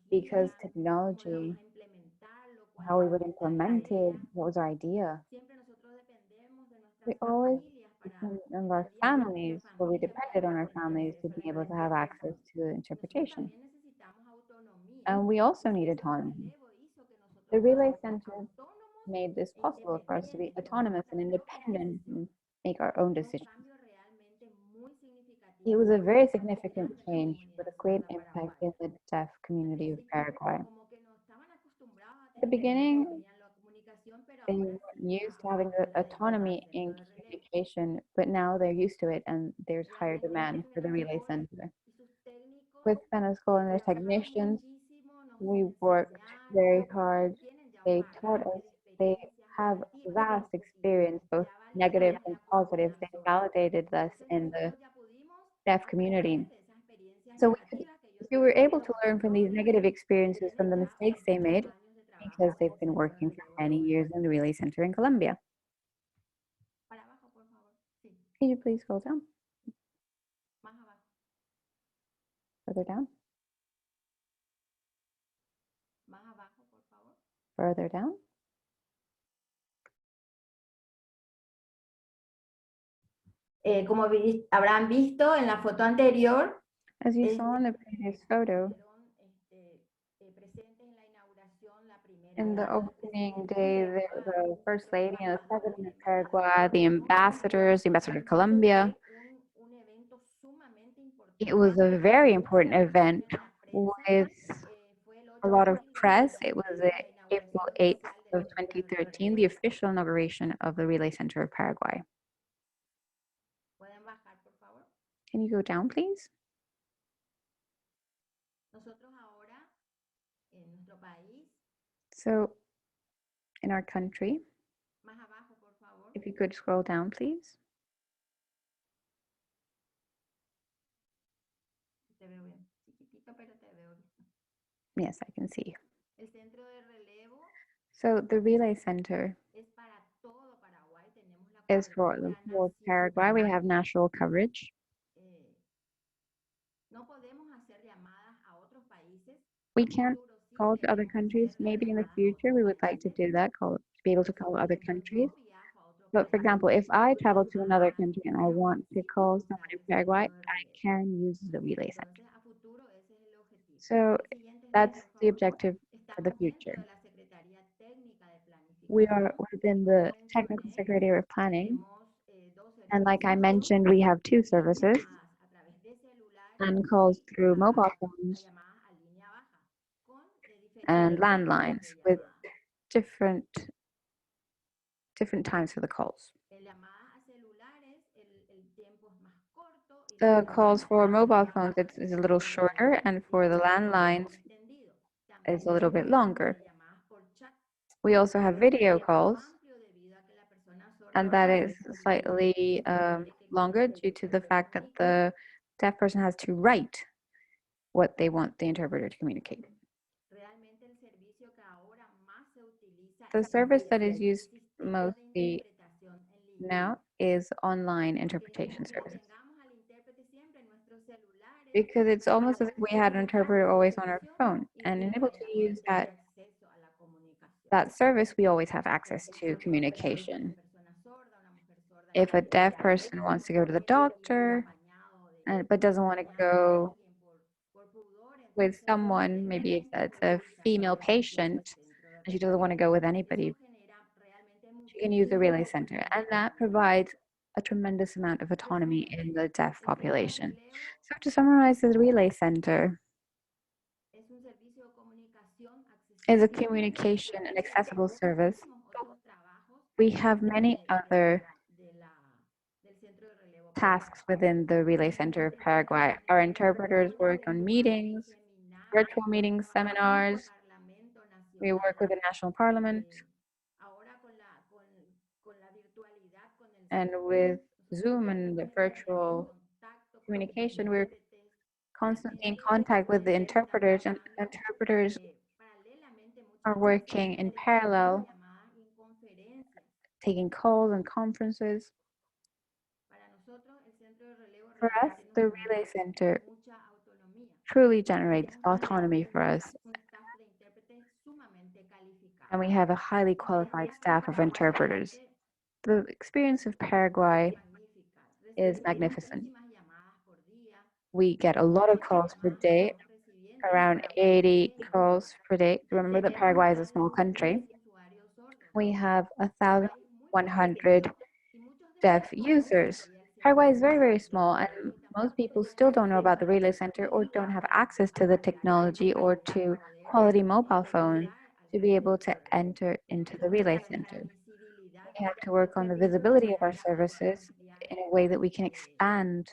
because tecnología, cómo lo technology, vamos a implementarlo, cuál how we es would la implement it, tarea. what was our idea. Siempre nosotros dependemos de We nuestras always familias para depended on en our el día a día nuestra families, or we familia para depended on poder our tener families to acceso a be la able to have access interpretación. to the Nosotros interpretation. también necesitamos autonomía. And we also El need centro de autonomy. relevo hizo que nosotros The Relay podamos ser Center autónomos made this e possible for us to be independientes, tomar autonomous nuestras and propias independent and decisiones. make our own Fue un decisions. cambio realmente muy significativo It was a en very la significant comunidad de la change with comunidad a great sorda impact paraguaya. in the deaf Al community of principio Paraguay. como que no estaban acostumbrados a At the tener autonomía beginning, en la comunicación, pero they ahora weren't sí, ya used to ahora having the sí les ayuda al autonomy centro in de relevo. communication, but now they're used to it and there's higher Realmente demand for the nuestras Relay escuelas Center. y sus técnicos With Spanish School and their trabajaron technicians, muchísimo, nos we worked very enseñaron hard. y tienen ya un They taught bagaje us. de They experiencias have negativas y vast positivas. experience, both Ya negative validaron and la positive. comunidad They sorda. validated us Entonces in the nosotros ya pudimos deaf community. aprender de esas experiencias So negativas que ellos we were able los to learn from these profesores negative experiences, from tienen the ya mistakes they muchos made, años de trabajo because en they've el been centro de working for relevo en many years Colombia. in the Relay Center in Colombia. Para abajo, por favor. Sí, Can you please scroll down, más abajo. further down, Más abajo, por favor. further down? Como habrán visto en la foto anterior, As you ellos saw in the previous photo, estuvieron presentes en la inauguración, la primera in the dama, el opening presidente day, de the Paraguay, First los Lady and the embajadores, President la of embajadora, Paraguay, the ambassadors, the ambassador of Colombia. fue un evento sumamente It was importante, a very con mucha important event atención en la prensa. with Fue el a 8 de lot of abril del press. It was 2013, la April inauguración 8th oficial of del centro de 2013, relevo. the official inauguration of the Relay Center of Paraguay. ¿Pueden bajar, por favor? Can you go down, please? Nosotros ahora, en nuestro país, So in our country, más abajo, por favor. if you could scroll down, please. Te veo bien. Chiquitito, pero te veo bien. Yes, I can see. El centro de relevo So the Relay Center es para todo Paraguay. Tenemos la is for the cobertura whole of Paraguay. We nacional. have national coverage. No podemos hacer llamadas a otros países. We En el can't futuro sí call to other queremos countries. hacer las Maybe in the llamadas a future otros we would like to países. do that, to be able to Por call other ejemplo, countries. yo viajo a otro But for país example, if y I quiero travel to another llamar country and I a want Paraguay, to sí call puedo someone usar in el Paraguay, centro de I relevo. can use the Relay Center. Entonces, a futuro ese es el objetivo. So El siguiente slide, that's por the favor. objective for the Estamos dentro future. de la Secretaría Técnica de We are Planificación. within Como the Technical mencioné, Secretary of Planning. tenemos dos And like I servicios mentioned, we have two y services llamadas a través de celulares and calls y through mobile a phones llamadas a línea baja con and diferentes tiempos landlines de with llamada. different times for the calls. En llamadas a celulares el tiempo es más corto y The la calls for comunicación mobile es phones más is a little shorter, and for the landlines entendido. is También a little tenemos bit la opción longer. de llamadas por chat. We also have video calls, Amplio debido a que la persona sorda and that tiene is que escribir, slightly tiene que longer due to the fact that the deaf person has to write what they want the interpreter to communicate. Realmente el servicio que ahora más se utiliza The es service that el is used sistema de mostly interpretación en línea. now is online Porque interpretation es como services, que tengamos al intérprete siempre en nuestros celulares because it's para almost as if poder we had an solicitar interpreter ese always on our servicio phone, y and de esa able to manera poder use tener acceso a la comunicación. that service, we always have access Por to ejemplo, una persona communication. sorda, una mujer sorda If a deaf person wants to go to the doctor, but doesn't want to go with someone, maybe it's a female patient, and she doesn't want to go with anybody, she can use the Relay Center. And that provides a tremendous amount of autonomy in the deaf population. So to summarize, the Relay Center is a communication and accessible service. We have many other tasks within the Relay Center of Paraguay. Our interpreters work on meetings, virtual meetings, seminars. We work with the National Parliament. And with Zoom and the virtual communication, we're constantly in contact with the interpreters, and interpreters are working in parallel, taking calls and conferences. For us, the Relay Center truly generates autonomy for us, and we have a highly qualified staff of interpreters. The experience of Paraguay is magnificent. We get a lot of calls per day, around 80 calls per day. Remember that Paraguay is a small country. We have 1,100 deaf users. Paraguay is very, very small, and most people still don't know about the Relay Center or don't have access to the technology or to quality mobile phone to be able to enter into the Relay Center. We have to work on the visibility of our services in a way that we can expand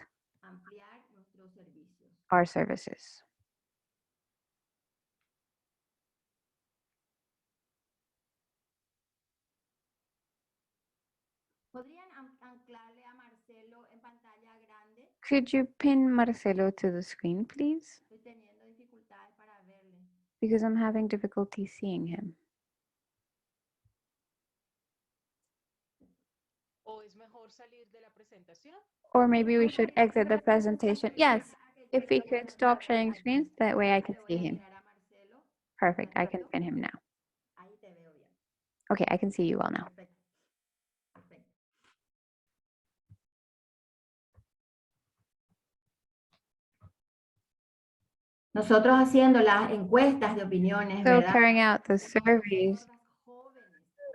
our services. Could you pin Marcelo to the screen, please? Because I'm having difficulty seeing him. Or maybe we should exit the presentation. Yes, if we could stop sharing screens, that way I can see him. Perfect, I can pin him now. Okay, I can see you well now. Nosotros haciendo las encuestas de opiniones, So ¿verdad? carrying out the surveys,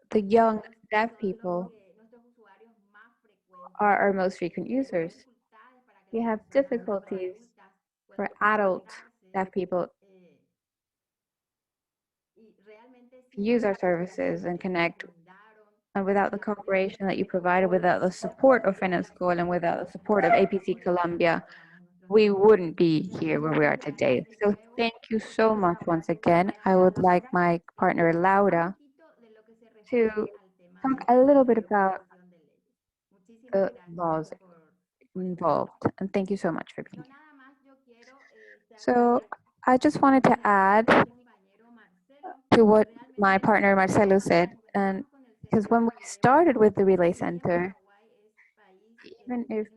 the young deaf people are our most frequent users. We have difficulties for adult deaf people to use our services and connect. And without the cooperation that you provided, without the support of FENASCOL, and without the support of APC Colombia, we wouldn't be here where we are today. So thank you so much once again. I would like my partner Laura to talk a little bit about the laws involved. And thank you so much for being here. So I just wanted to add to what my partner Marcelo said, and because when we started with the Relay Center, even if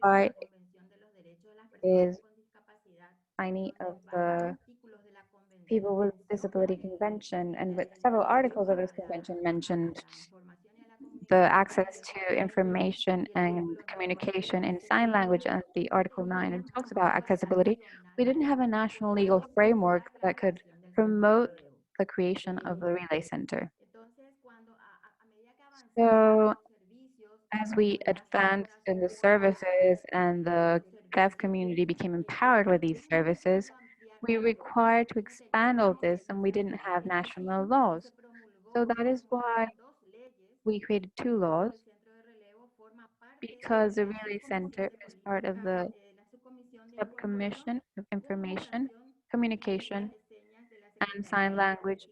Paraguay is tiny of the People with Disability Convention, and with several articles of this convention mentioned the access to information and communication in sign language, and the Article 9 and talks about accessibility, we didn't have a national legal framework that could promote the creation of the Relay Center. So as we advanced in the services and the deaf community became empowered with these services, we required to expand all this, and we didn't have national laws. So that is why we created 2 laws, because the Relay Center is part of the Subcommission of Information, Communication, and Sign Language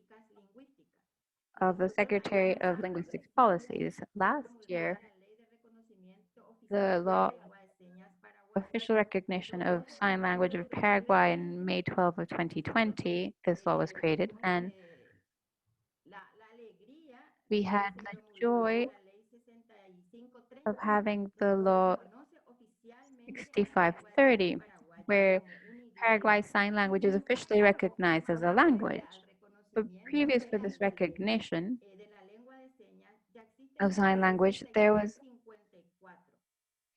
of the Secretary of Linguistics Policies. Last year, the law official recognition of sign language of Paraguay in May 12 of 2020, this law was created, and we had the joy of having the law 6530, where Paraguay Sign Language is officially recognized as a language. But previous to this recognition of sign language, there was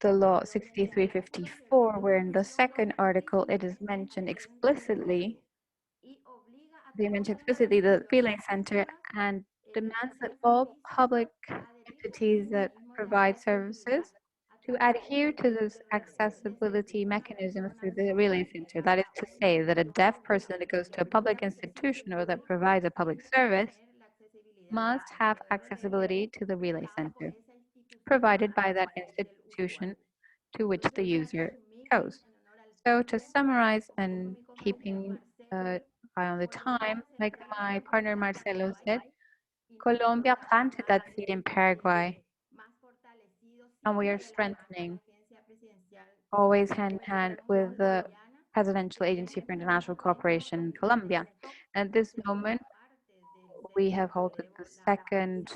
the law 6354, where in the second article it is mentioned explicitly, they mention explicitly the Relay Center and demands that all public entities that provide services to adhere to this accessibility mechanism through the Relay Center. That is to say that a deaf person that goes to a public institution or that provides a public service must have accessibility to the Relay Center provided by that institution to which the user goes. So to summarize and keeping eye on the time, like my partner Marcelo said, Colombia planted that seed in Paraguay, and we are strengthening, always hand in hand with the Presidential Agency for International Cooperation in Colombia. At this moment, we have halted the second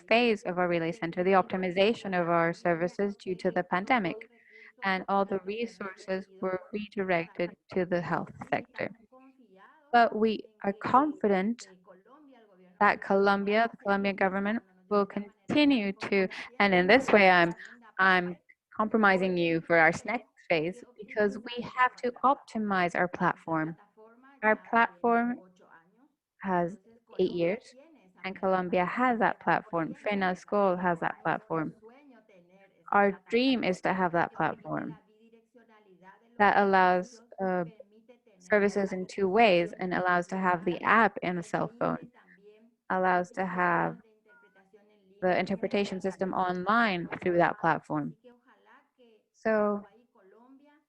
phase of our Relay Center, the optimization of our services due to the pandemic, and all the resources were redirected to the health sector. But we are confident that Colombia, the Colombian government, will continue to, and in this way I'm compromising you for our next phase, because we have to optimize our platform. Our platform has 8 years, and Colombia has that platform. FENASCOL has that platform. Our dream is to have that platform that allows services in 2 ways and allows to have the app in a cell phone, allows to have the interpretation system online through that platform. So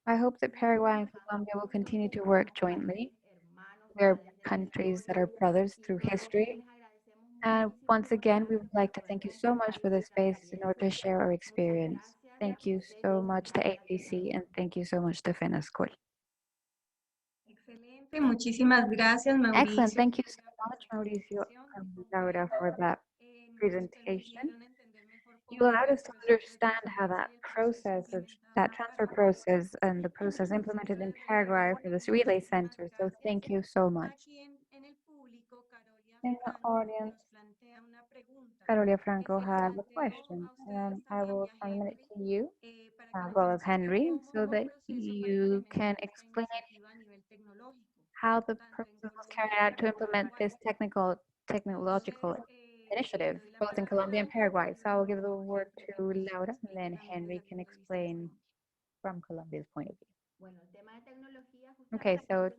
I hope that Paraguay and Colombia will continue to work jointly. They're countries that are brothers through history. And once again, we would like to thank you so much for this space in order to share our experience. Thank you so much to APC and thank you so much to FENASCOL. Excelente, muchísimas gracias, Mauricio. Excellent. Thank you so much, Mauricio and Laura, for that presentation. You allowed us to understand how that process of that transfer process and the process implemented in Paraguay for this Relay Center. So thank you so much. In the audience, Carolia Franco has a question, and I will transmit it to you as well as Henry, so that you can explain how the process was carried out to implement this technological initiative, both in Colombia and Paraguay. So I will give the word to Laura, and then Henry can explain from Colombia's point of view. Okay, so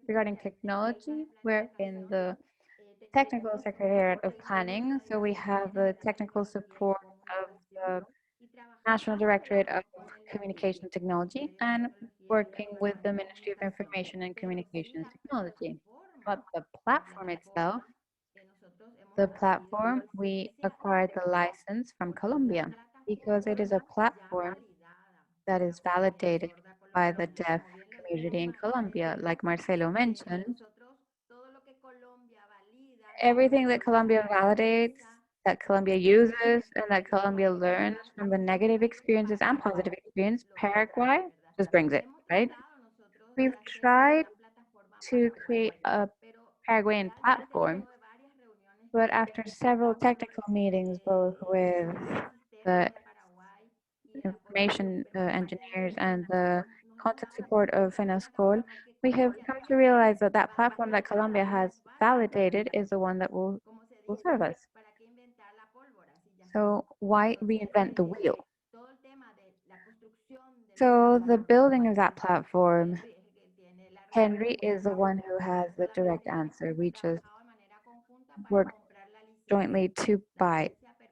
regarding technology, we're in the Technical Secretariat of Planning. So we have the technical support of the National Directorate of Communication Technology and working with the Ministry of Information and Communications Technology. But the platform itself, we acquired the license from Colombia because it is a platform that is validated by the deaf community in Colombia. Like Marcelo mentioned, everything that Colombia validates, that Colombia uses, and that Colombia learns from the negative experiences and positive experience, Paraguay just brings it, right? We've tried to create a Paraguayan platform, but after several technical meetings, both with the information engineers and the content support of FENASCOL, we have come to realize that that platform that Colombia has validated is the one that will serve us. So why reinvent the wheel? So the building of that platform, Henry is the one who has the direct answer. We just work jointly to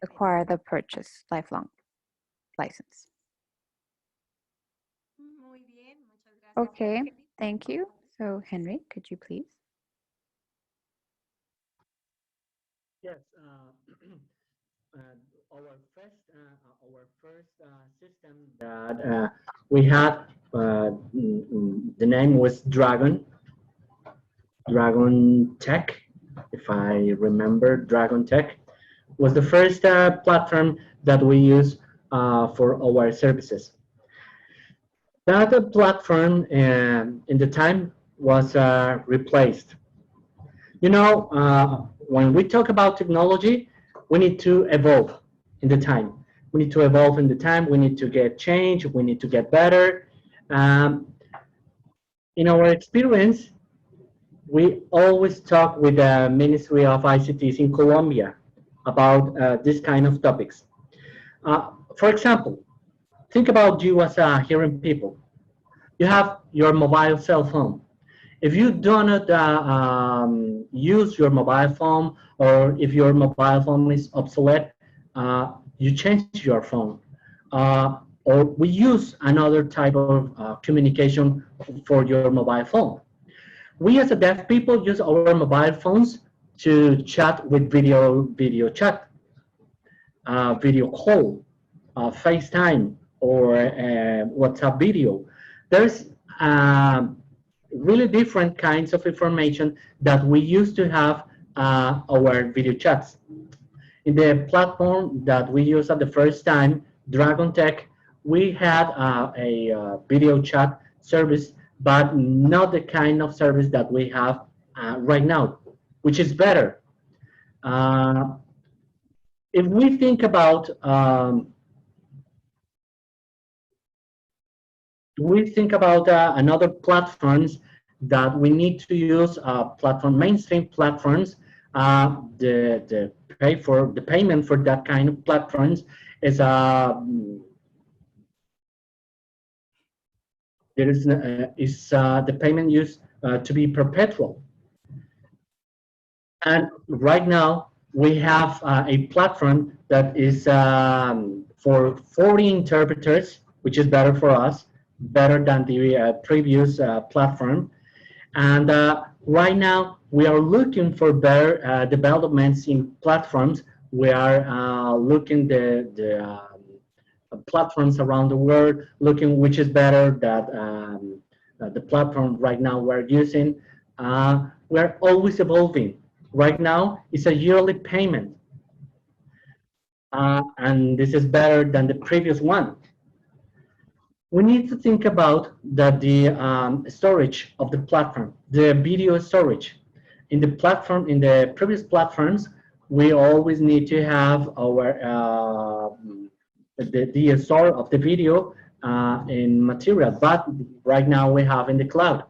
acquire the purchase lifelong license. Okay, thank you. So Henry, could you please? Yes, our first system that we had, the name was Dragon Tech, if I remember. Dragon Tech was the first platform that we use for our services. That platform in the time was replaced. You know, when we talk about technology, we need to evolve in the time. We need to evolve in the time. We need to get change. We need to get better. In our experience, we always talk with the Ministry of ICTs in Colombia about this kind of topics. For example, think about you as a hearing people. You have your mobile cell phone. If you do not use your mobile phone, or if your mobile phone is obsolete, you change your phone. Or we use another type of communication for your mobile phone. We as a deaf people use our mobile phones to chat with video chat, video call, FaceTime, or WhatsApp video. There's really different kinds of information that we used to have our video chats. In the platform that we used at the first time, Dragon Tech, we had a video chat service, but not the kind of service that we have right now, which is better. If we think about another platforms that we need to use, mainstream platforms. The payment for that kind of platforms is the payment used to be perpetual. And right now we have a platform that is for 40 interpreters, which is better for us, better than the previous platform. And right now we are looking for better developments in platforms. We are looking the platforms around the world, looking which is better that the platform right now we're using. We're always evolving. Right now it's a yearly payment, and this is better than the previous one. We need to think about that the storage of the platform, the video storage. In the previous platforms, we always need to have our the store of the video in material, but right now we have in the cloud.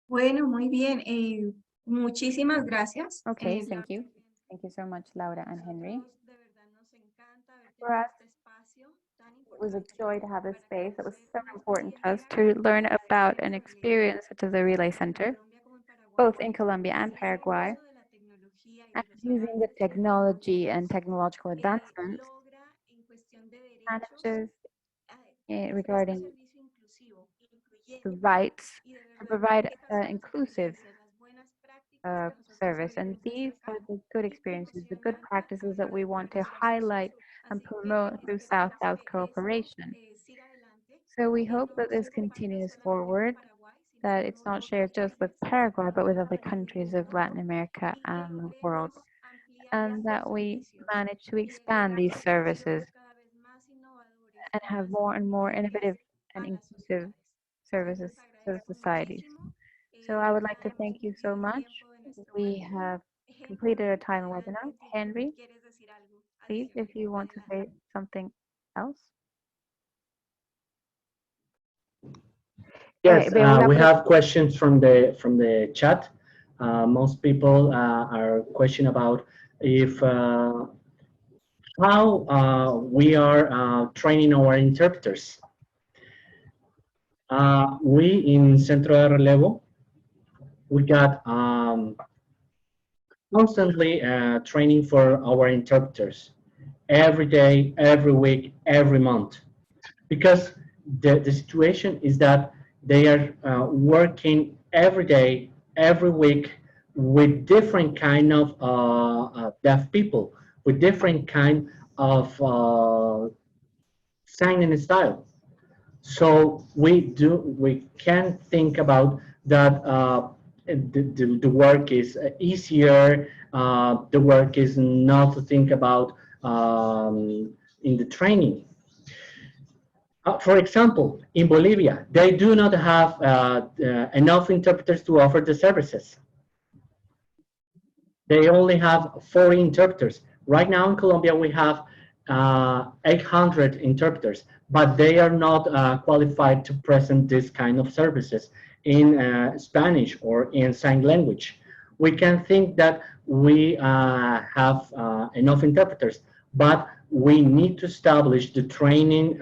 Bueno, muy bien. Muchísimas gracias. Okay, thank you. Thank you so much, Laura and Henry. De verdad nos encanta haber For tenido us, este espacio tan it was a importante joy to have this para space. It was conocer so una important to us experiencia to learn de about an desarrollo experience such as the Relay Center, Colombia como en Paraguay, both in Colombia and el Paraguay, uso de la tecnología y and de los using the avances technology and tecnológicos technological advancements logra en cuestión de derechos manages presta regarding servicio inclusivo, the incluyente rights y de to verdad provide que pasar las inclusive experiencias, las buenas prácticas que nosotros service. And queremos these are destacar the good y experiences, the good promocionar a practices that través we del want to Consorcio highlight Sur. and Así que promote through esperamos South-South que esto cooperation. siga adelante, So we que la hope that this información comparta continues solamente con forward, Paraguay, sino that con it's not otros shared just with países Paraguay, but with de other la región del countries of Latin mundo America y que and the world, logremos ampliar and estos that we servicios manage to y generar expand these services servicios cada vez más innovadores, and have más more and more útiles innovative and a las inclusive sociedades. Así que services les to the agradezco societies. muchísimo. So De I would verdad like to hemos thank you so cumplido el much. tiempo de nuestro We webinar. have completed our time webinar. Adelante, Henry, ¿quieres decir algo please, adicional? if you want to say something else. Yes, Veo una we have questions from the chat. Most people are questioning about if how we are training our interpreters. We in Centro de Relevo, we got constantly training for our interpreters every day, every week, every month, because the situation is that they are working every day, every week with different kind of deaf people, with different kind of signing style. So we can think about that the work is easier. The work is not to think about in the training. For example, in Bolivia, they do not have enough interpreters to offer the services. They only have 40 interpreters. Right now in Colombia, we have 800 interpreters, but they are not qualified to present this kind of services in Spanish or in sign language. We can think that we have enough interpreters, but we need to establish the training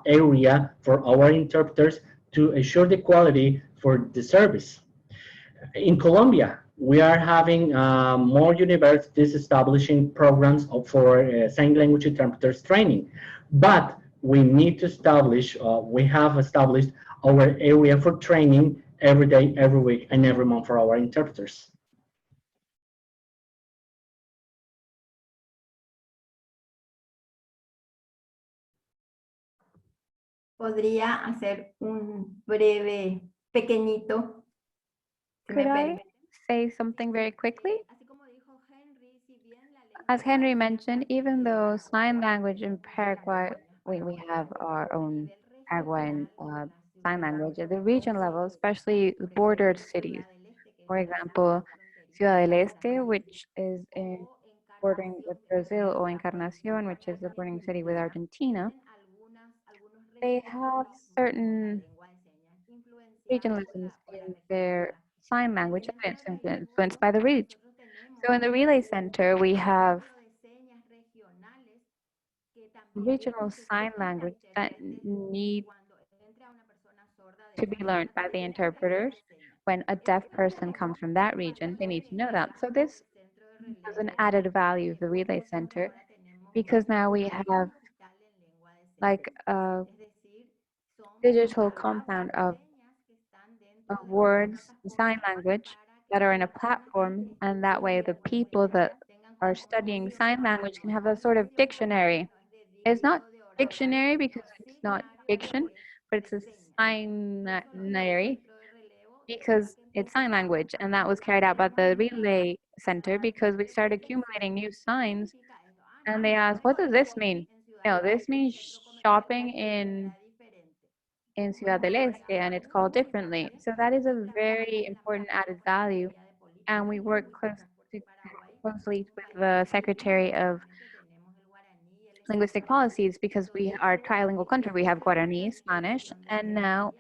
area for our interpreters to ensure the quality for the service. In Colombia, we are having more universities establishing programs for sign language interpreters training, but we need to establish, we have established our area for training every day, every week, and every month for our interpreters. ¿Podría hacer un breve, pequeñito? Si me Could I permite? say something very quickly? Así como dijo Henry, si bien la lengua As Henry paraguaya mentioned, even though sign language in es de las Paraguay, regiones we have our a own nivel Paraguayan regional en las sign ciudades, language at the sobre todo region level, si especially the bordered cities. Ciudad del Este, que es For una zona example, Ciudad fronteriza del con Este, Brasil, which is in o bordering with Encarnación, que Brazil, pertenece or a la provincia Encarnación, which is the bordering city with Argentina, Argentina, tienen algunos they have regionalismos en la certain lengua de señas, influenciados regionalisms por la in región de their la. sign En el language centro and de it's relevo, influenced by the region. nosotros So in tenemos the Relay Center, we un have libro de señas regionales que también regional sign necesita language that intérpretes need cuando entra una persona sorda de to esa be learned zona by que the tiene que aprender interpreters. las señas. When a deaf person comes from that region, they need to know that. So this Centro de is an relevo, added value of the Relay nosotros Center ahora tenemos because now we have digital en lengua de señas. like a Es decir, son digital palabras compound o of señas que están dentro de una words, sign plataforma language para que that are in a las personas platform, and that way the people that tengan are como studying conocimiento. sign language can have No a es sort of decir un dictionary. diccionario, no es de It's not diario de oratoria, dictionary sino because it's sí not diction, but it's a signary because it's sign language, and that was carried out by the Relay Center because we started accumulating new signs, and they asked, "What does this mean?" No, this means shopping in Ciudad del Este, and it's called differently. So that is a very important added value, and we work closely with the Secretary of Linguistic Policies because we are a trilingual country. We have Guarani, Spanish, and now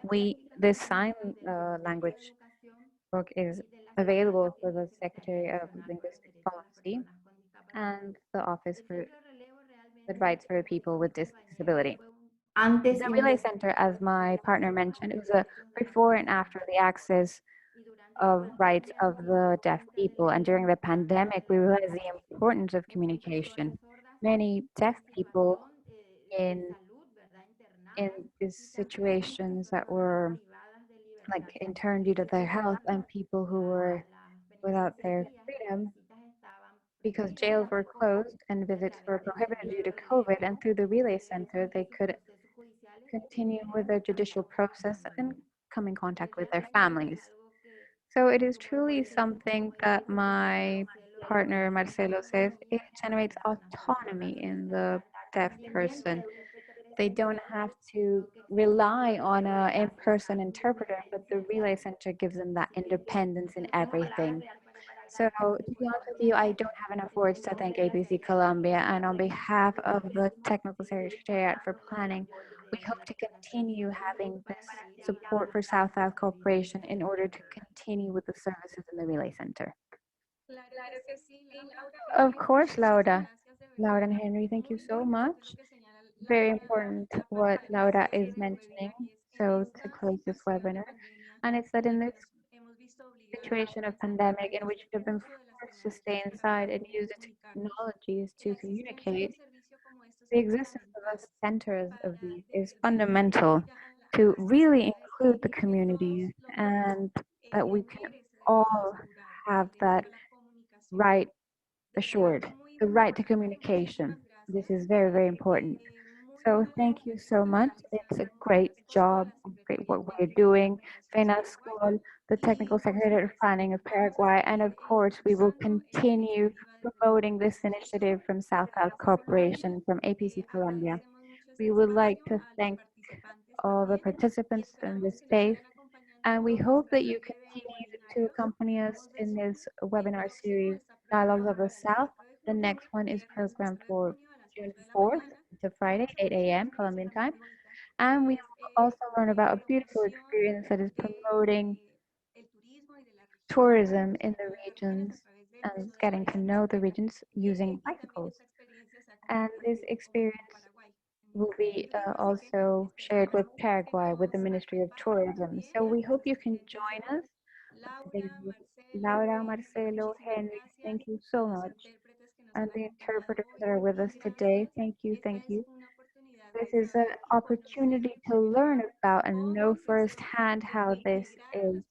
this sign language book is available for the Secretary of Linguistic Policy and the Office for the Rights for People with Disability. Antes The y Relay Center, as my partner mentioned, it was a before and after the access of rights of the deaf people. And during the pandemic, we realized the importance of communication. Many deaf people in these situations that were like interned due to their health and people who were without their freedom because jails were closed and visits were prohibited due to COVID. And through the Relay Center, they could continue with their judicial process and come in contact with their families. So it is truly something that my partner Marcelo says, it generates autonomy in the deaf person. They don't have to rely on an in-person interpreter, but the Relay Center gives them that independence in everything. So to be honest with you, I don't have enough words to thank ABC Colombia, and on behalf of the Technical Secretariat for Planning, we hope to continue having this support for South-South cooperation in order to continue with the services in the Relay Center. Of course, Laura. Laura and Henry, thank you so much. Very important what Laura is mentioning, so to close this webinar. And it's that in this situation of pandemic in which we have been forced to stay inside and use the technologies to communicate, the existence of a center of these is fundamental to really include the communities and that we can all have that right assured, the right to communication. This is very, very important. So thank you so much. It's a great job, great work we're doing. FENA School, the Technical Secretariat of Planning of Paraguay, and of course, we will continue promoting this initiative from South-South Cooperation, from APC Colombia. We would like to thank all the participants in this space, and we hope that you continue to accompany us in this webinar series, Dialogues of the South. The next one is programmed for June 4th to Friday, 8 a.m. Colombian time. And we will also learn about a beautiful experience that is promoting tourism in the regions and getting to know the regions using bicycles. And this experience will be also shared with Paraguay, with the Ministry of Tourism. So we hope you can join us. Today, Laura, Marcelo, Henry, thank you so much. And the interpreters that are with us today, thank you, thank you. This is an opportunity to learn about and know firsthand how this is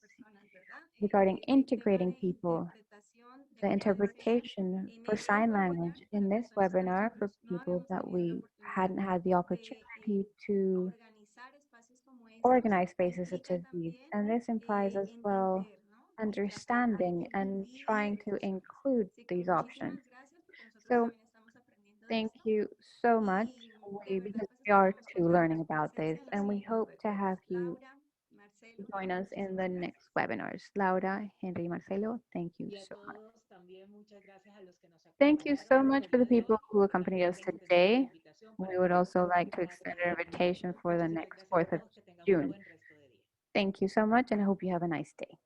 regarding integrating people, the interpretation for sign language in this webinar for people that we hadn't had the opportunity to organize spaces such as these. And this implies as well understanding and trying to include these options. So thank you so much, because we are too learning about this, and we hope to have you join us in the next webinars. Laura, Henry, Marcelo, thank you so much. Thank you so much for the people who accompanied us today. We would also like to extend an invitation for the next 4th of June. Thank you so much, and I hope you have a nice day.